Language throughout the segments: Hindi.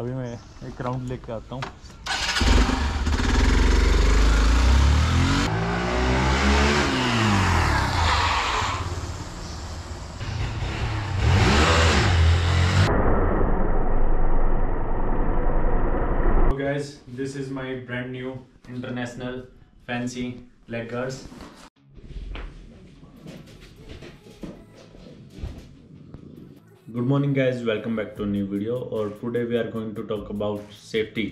अभी मैं एक राउंड लेके आता हूँ। Guys, this is my brand new international fancy leg guards. Good morning guys, welcome back to a new video. Or today we are going to talk about safety.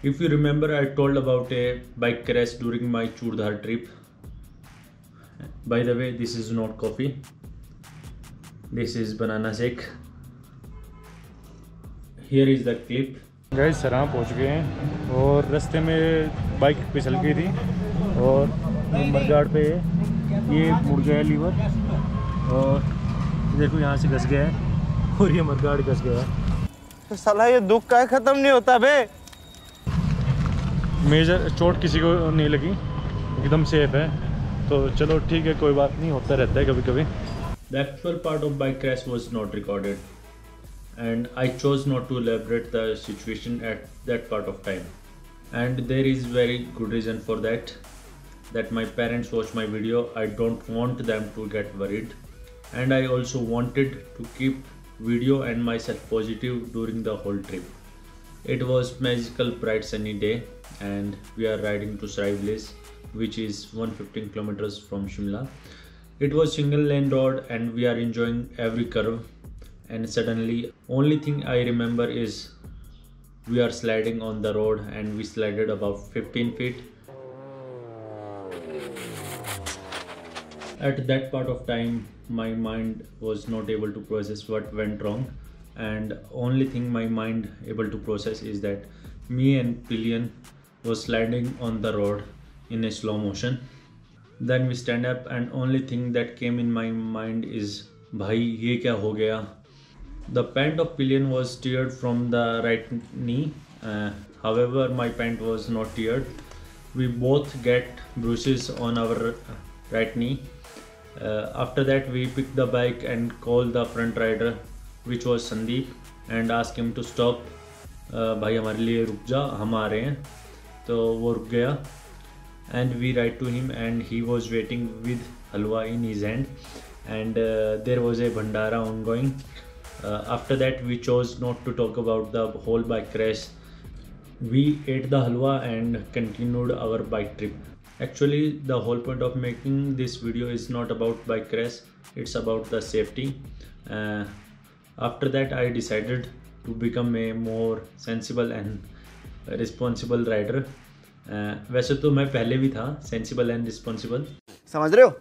If you remember, I told about a bike crash during my Churdhar trip. By the way, this is not coffee, this is banana shake. Here is the clip. Guys Sarahan पहुंच गए हैं और रास्ते में बाइक फिसल गई थी और मडगार्ड पे ये मुड़ गया लीवर और देखो यहाँ से घस गया है और ये मडगार्ड घस गया है। तो साला ये दुख का खत्म नहीं होता बे। मेजर चोट किसी को नहीं लगी, एकदम सेफ है, तो चलो ठीक है, कोई बात नहीं, होता रहता है कभी कभी। The actual part of bike crash was not recorded. And I chose not to elaborate the situation at that part of time, and there is very good reason for that, that my parents watch my video. I don't want them to get worried, and I also wanted to keep video and myself positive during the whole trip. It was magical bright sunny day and we are riding to Sarai village, which is 115 kilometers from Shimla. It was single lane road and we are enjoying every curve. And suddenly, only thing I remember is we are sliding on the road and we slided about 15 feet. At that part of time, my mind was not able to process what went wrong, and only thing my mind able to process is that me and Pillion was sliding on the road in a slow motion. Then we stand up and only thing that came in my mind is, भाई ये क्या हो गया? The pant of Pillion was teared from the right knee. However, my pant was not teared. We both get bruises on our right knee. After that, we picked the bike and called the front rider, which was Sandeep, and asked him to stop. भाई हमारे लिए रुक जा, हम आ रहे हैं। तो वो रुक गया and we ride to him and he was waiting with halwa in his hand, and there was a bhandara ongoing. After that, we chose not to talk about the whole bike crash. We ate the halwa and continued our bike trip. Actually, the whole point of making this video is not about bike crash, it's about the safety. After that, I decided to become a more sensible and responsible rider. वैसे तो मैं पहले भी था sensible and responsible. समझ रहे हो?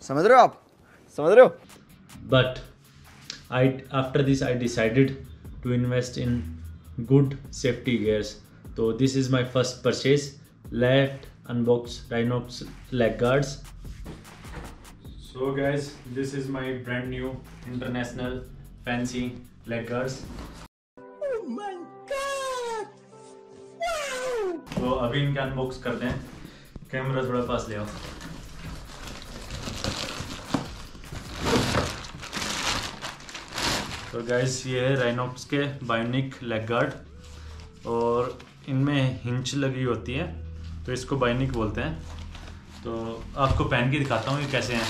समझ रहे हो आप? समझ रहे हो? But after this I decided to invest in good safety gears. So this is my first purchase. Let's unbox Rhinox leg guards. So guys, this is my brand new international fancy leg guards. Oh my god! Wow! तो अभी इनका अनबॉक्स करते हैं। कैमरा थोड़ा पास ले आओ। तो गाइस, ये है राइनॉक्स के बायोनिक लेग गार्ड और इनमें हिंच लगी होती है, तो इसको बायोनिक बोलते हैं। तो आपको पहन के दिखाता हूँ ये कैसे हैं।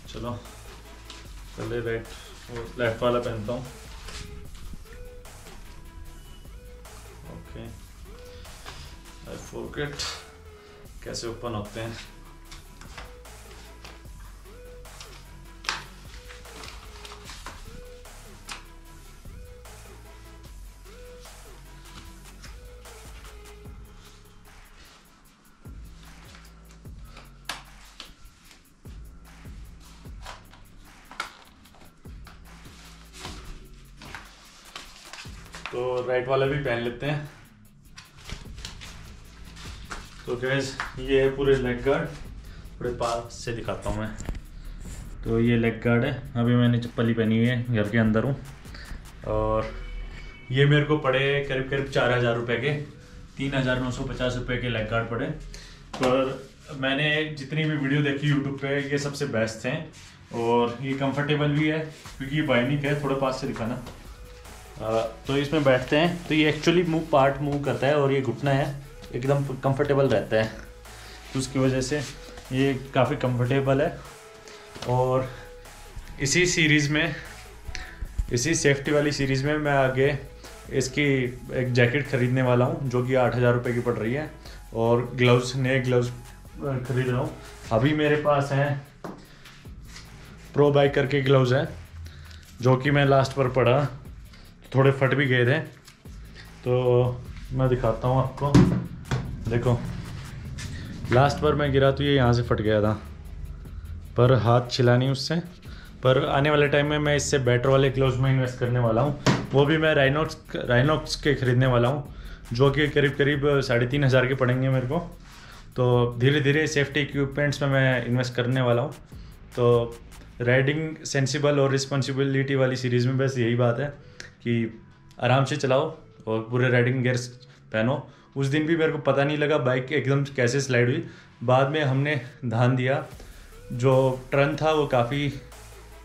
चलो पहले लेफ्ट वाला पहनता हूँ। ओके, आई फॉरगेट कैसे ओपन होते हैं। तो राइट वाला भी पहन लेते हैं। तो गैस, ये है पूरे लेग गार्ड, पूरे पास से दिखाता हूँ मैं। तो ये लेग गार्ड है, अभी मैंने चप्पल ही पहनी हुई है, घर के अंदर हूँ, और ये मेरे को पड़े करीब करीब 4000 रुपये के, 3950 रुपये के लेग गार्ड पड़े। पर मैंने जितनी भी वीडियो देखी यूट्यूब पे, ये सबसे बेस्ट हैं और ये कंफर्टेबल भी है क्योंकि ये बायोनिक है। थोड़ा पास से दिखाना, तो इसमें बैठते हैं तो ये एक्चुअली पार्ट मूव करता है और ये घुटना है एकदम कंफर्टेबल रहता है, तो उसकी वजह से ये काफ़ी कंफर्टेबल है। और इसी सीरीज़ में, इसी सेफ्टी वाली सीरीज़ में मैं आगे इसकी एक जैकेट ख़रीदने वाला हूँ जो कि 8,000 रुपये की पड़ रही है, और ग्लव्स, नए ग्लव्स खरीद रहा हूँ। अभी मेरे पास हैं प्रो बाइकर के ग्लव्स हैं जो कि मैं लास्ट पर पड़ा, थोड़े फट भी गए थे, तो मैं दिखाता हूँ आपको। देखो लास्ट पर मैं गिरा तो ये यहाँ से फट गया था, पर हाथ छिला नहीं उससे। पर आने वाले टाइम में मैं इससे बेटर वाले ग्लव्स में इन्वेस्ट करने वाला हूँ, वो भी मैं राइनॉक्स के ख़रीदने वाला हूँ जो कि करीब 3,500 के पड़ेंगे मेरे को। तो धीरे धीरे सेफ्टी इक्विपमेंट्स में मैं इन्वेस्ट करने वाला हूँ। तो राइडिंग सेंसिबल और रिस्पॉन्सिबिलिटी वाली सीरीज़ में बस यही बात है कि आराम से चलाओ और पूरे राइडिंग गियर्स पहनो। उस दिन भी मेरे को पता नहीं लगा बाइक एकदम कैसे स्लाइड हुई, बाद में हमने ध्यान दिया, जो टर्न था वो काफ़ी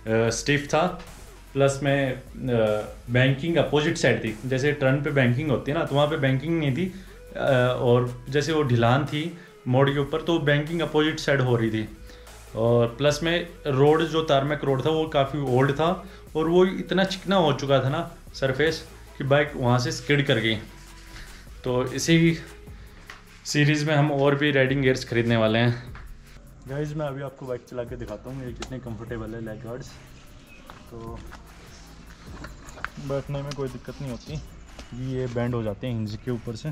स्टिफ था, प्लस में बैंकिंग अपोजिट साइड थी। जैसे टर्न पे बैंकिंग होती है ना, तो वहाँ पे बैंकिंग नहीं थी, और जैसे वो ढिलान थी मोड़ के ऊपर तो बैंकिंग अपोजिट साइड हो रही थी। और प्लस में रोड, जो तारमेक रोड था वो काफ़ी ओल्ड था और वो इतना चिकना हो चुका था ना सरफेस कि बाइक वहाँ से स्किड कर गई। तो इसी सीरीज़ में हम और भी राइडिंग गियर्स खरीदने वाले हैं। गाइस मैं अभी आपको बाइक चला के दिखाता हूँ ये कितने कंफर्टेबल है लेग गार्ड्स। तो बैठने में कोई दिक्कत नहीं होती, ये बैंड हो जाते हैं हिंज के ऊपर से।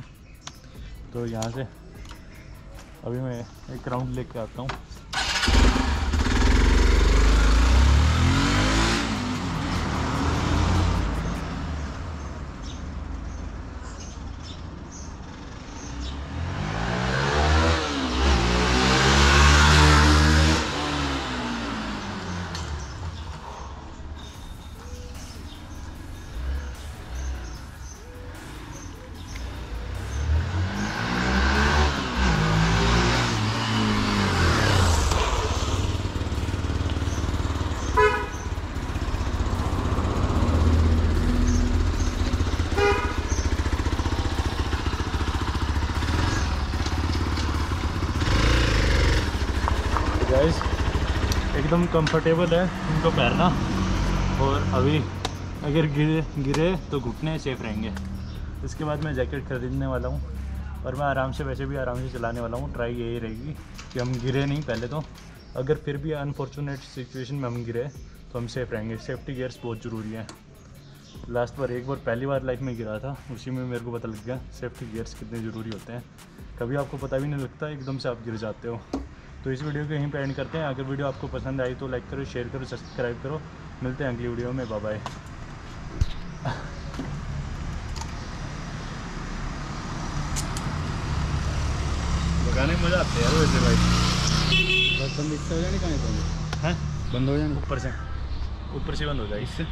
तो यहाँ से अभी मैं एक राउंड लेके आता हूँ। गाइस एकदम कंफर्टेबल है इनको पहनना, और अभी अगर गिरे तो घुटने सेफ रहेंगे। इसके बाद मैं जैकेट खरीदने वाला हूँ, और मैं आराम से, वैसे भी आराम से चलाने वाला हूँ। ट्राई यही रहेगी कि हम गिरे नहीं पहले तो, अगर फिर भी अनफॉर्चुनेट सिचुएशन में हम गिरे तो हम सेफ रहेंगे। सेफ्टी गियर्स बहुत ज़रूरी है। लास्ट बार एक बार पहली बार लाइफ में गिरा था, उसी में मेरे को पता लग गया सेफ्टी गियर्स कितने ज़रूरी होते हैं। कभी आपको पता भी नहीं लगता, एकदम से आप गिर जाते हो। तो इस वीडियो को यहीं पे एंड करते हैं। अगर वीडियो आपको पसंद आई तो लाइक करो, शेयर करो, सब्सक्राइब करो। मिलते हैं अगली वीडियो में। Bye bye. लगाने में मज़ा आता है यार वैसे भाई। बस बंद इससे हो जाने, कहाँ है हैं बंद हो जाने? ऊपर से बंद हो जाए इससे।